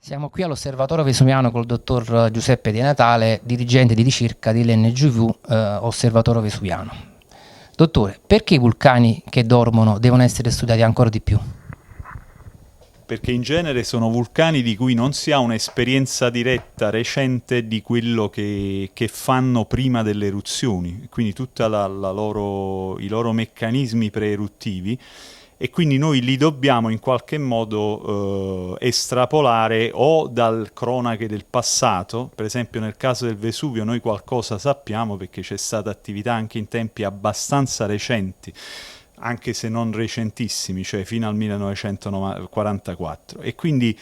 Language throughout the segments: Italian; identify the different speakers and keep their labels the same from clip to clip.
Speaker 1: Siamo qui all'Osservatorio Vesuviano col dottor Giuseppe De Natale, dirigente di ricerca dell'NGV Osservatorio Vesuviano. Dottore, perché i vulcani che dormono devono essere studiati ancora di più?
Speaker 2: Perché in genere sono vulcani di cui non si ha un'esperienza diretta recente di quello che fanno prima delle eruzioni, quindi tutti i loro meccanismi pre-eruttivi, e quindi noi li dobbiamo in qualche modo estrapolare o dal cronache del passato. Per esempio nel caso del Vesuvio noi qualcosa sappiamo perché c'è stata attività anche in tempi abbastanza recenti, anche se non recentissimi, cioè fino al 1944. E quindi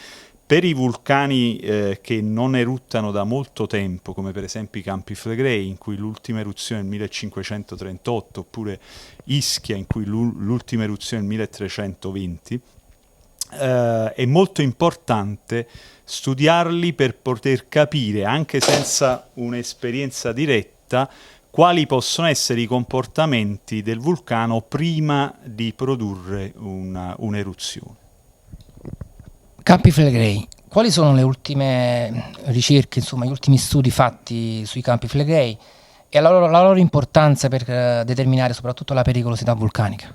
Speaker 2: per i vulcani che non eruttano da molto tempo, come per esempio i Campi Flegrei, in cui l'ultima eruzione è nel 1538, oppure Ischia, in cui l'ultima eruzione è nel 1320, è molto importante studiarli per poter capire, anche senza un'esperienza diretta, quali possono essere i comportamenti del vulcano prima di produrre un'eruzione.
Speaker 1: Campi Flegrei, quali sono le ultime ricerche, insomma, gli ultimi studi fatti sui Campi Flegrei e la loro importanza per determinare soprattutto la pericolosità vulcanica?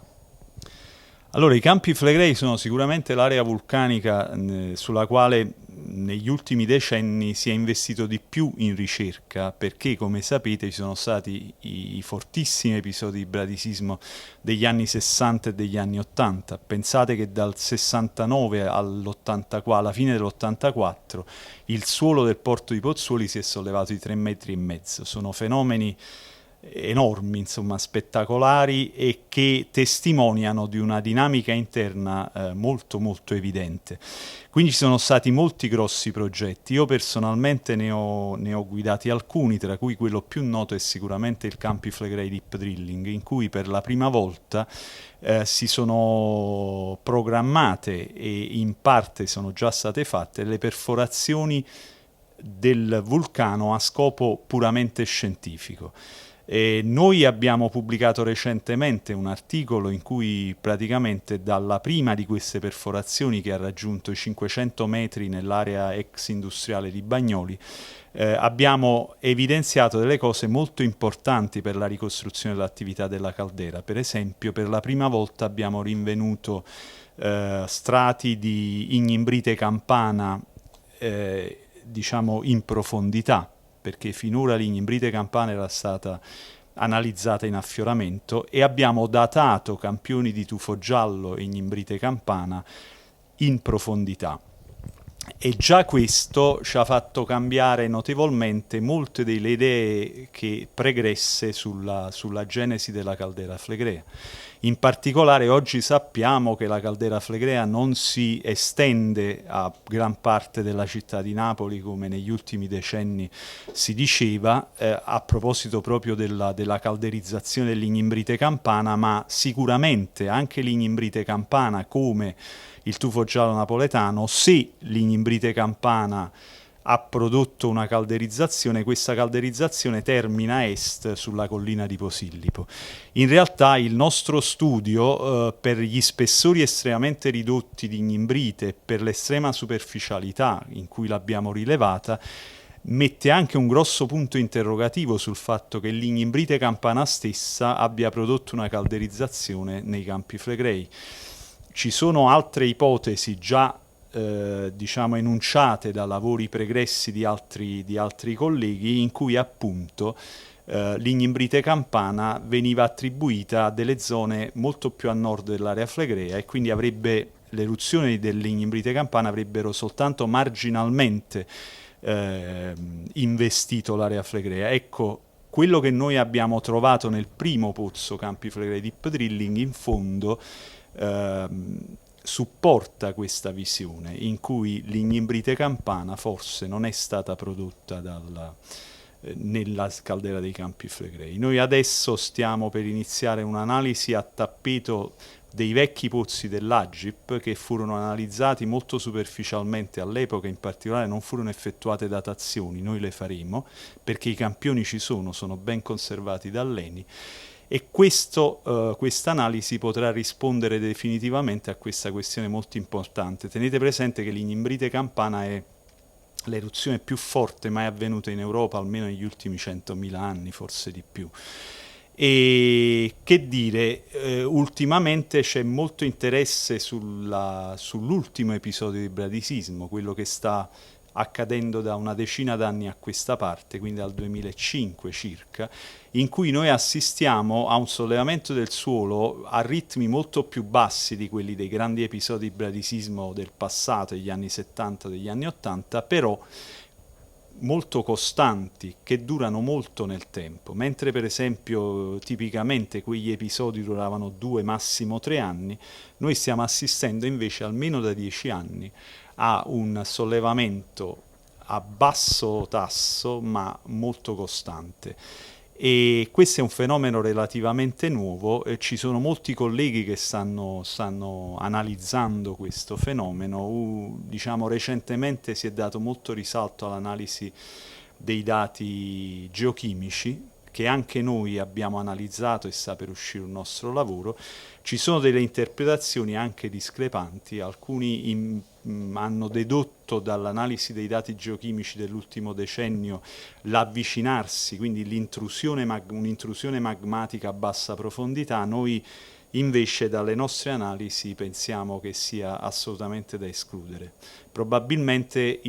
Speaker 2: Allora, i Campi Flegrei sono sicuramente l'area vulcanica sulla quale negli ultimi decenni si è investito di più in ricerca, perché come sapete ci sono stati i fortissimi episodi di bradisismo degli anni 60 e degli anni 80. Pensate che dal 69 all'84, alla fine dell'84, il suolo del porto di Pozzuoli si è sollevato di 3,5 metri. Sono fenomeni enormi, insomma, spettacolari, e che testimoniano di una dinamica interna molto molto evidente. Quindi ci sono stati molti grossi progetti. Io personalmente ne ho guidati alcuni, tra cui quello più noto è sicuramente il Campi Flegrei Deep Drilling, in cui per la prima volta si sono programmate e in parte sono già state fatte le perforazioni del vulcano a scopo puramente scientifico. E noi abbiamo pubblicato recentemente un articolo in cui praticamente dalla prima di queste perforazioni, che ha raggiunto i 500 metri nell'area ex industriale di Bagnoli, abbiamo evidenziato delle cose molto importanti per la ricostruzione dell'attività della caldera. Per esempio, per la prima volta abbiamo rinvenuto strati di ignimbrite campana diciamo in profondità, perché finora l'ignimbrite campana era stata analizzata in affioramento, e abbiamo datato campioni di tufo giallo e ignimbrite campana in profondità. E già questo ci ha fatto cambiare notevolmente molte delle idee pregresse sulla genesi della caldera flegrea. In particolare oggi sappiamo che la caldera flegrea non si estende a gran parte della città di Napoli come negli ultimi decenni si diceva, a proposito proprio della calderizzazione dell'ignimbrite campana, ma sicuramente anche l'ignimbrite campana, come il tufo giallo napoletano, se l'ignimbrite campana ha prodotto una calderizzazione, questa calderizzazione termina a est sulla collina di Posillipo. In realtà il nostro studio, per gli spessori estremamente ridotti di ignimbrite e per l'estrema superficialità in cui l'abbiamo rilevata, mette anche un grosso punto interrogativo sul fatto che l'ignimbrite campana stessa abbia prodotto una calderizzazione nei Campi Flegrei. Ci sono altre ipotesi già diciamo enunciate da lavori pregressi di altri colleghi, in cui appunto l'ignimbrite campana veniva attribuita a delle zone molto più a nord dell'area flegrea, e quindi le eruzioni dell'ignimbrite campana avrebbero soltanto marginalmente investito l'area flegrea. Ecco, quello che noi abbiamo trovato nel primo pozzo Campi Flegrei Deep Drilling in fondo supporta questa visione, in cui l'ignimbrite campana forse non è stata prodotta nella caldera dei Campi Flegrei. Noi adesso stiamo per iniziare un'analisi a tappeto dei vecchi pozzi dell'Agip, che furono analizzati molto superficialmente all'epoca. In particolare non furono effettuate datazioni, noi le faremo perché i campioni ci sono ben conservati dall'ENI, e questa analisi potrà rispondere definitivamente a questa questione molto importante. Tenete presente che l'ignimbrite campana è l'eruzione più forte mai avvenuta in Europa, almeno negli ultimi 100.000 anni, forse di più. E che dire, ultimamente c'è molto interesse sull'ultimo episodio di bradisismo, quello che sta accadendo da una decina d'anni a questa parte, quindi dal 2005 circa, in cui noi assistiamo a un sollevamento del suolo a ritmi molto più bassi di quelli dei grandi episodi di bradisismo del passato, degli anni 70, degli anni 80, però molto costanti, che durano molto nel tempo, mentre per esempio tipicamente quegli episodi duravano 2, massimo 3 anni, noi stiamo assistendo invece almeno da 10 anni a un sollevamento a basso tasso ma molto costante. E questo è un fenomeno relativamente nuovo, ci sono molti colleghi che stanno analizzando questo fenomeno. Diciamo, recentemente si è dato molto risalto all'analisi dei dati geochimici, che anche noi abbiamo analizzato e sta per uscire un nostro lavoro. Ci sono delle interpretazioni anche discrepanti, alcuni hanno dedotto dall'analisi dei dati geochimici dell'ultimo decennio l'avvicinarsi, quindi un'intrusione magmatica a bassa profondità. Noi invece dalle nostre analisi pensiamo che sia assolutamente da escludere. Probabilmente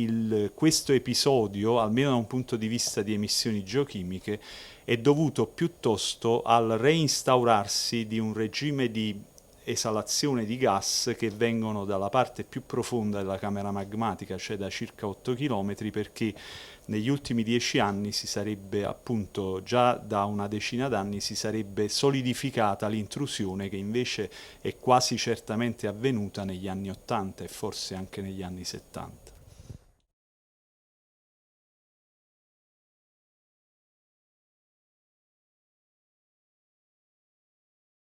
Speaker 2: questo episodio, almeno da un punto di vista di emissioni geochimiche, è dovuto piuttosto al reinstaurarsi di un regime di esalazione di gas che vengono dalla parte più profonda della camera magmatica, cioè da circa 8 km, perché negli ultimi 10 anni si sarebbe, appunto, già da una decina d'anni si sarebbe solidificata l'intrusione, che invece è quasi certamente avvenuta negli anni 80 e forse anche negli anni 70.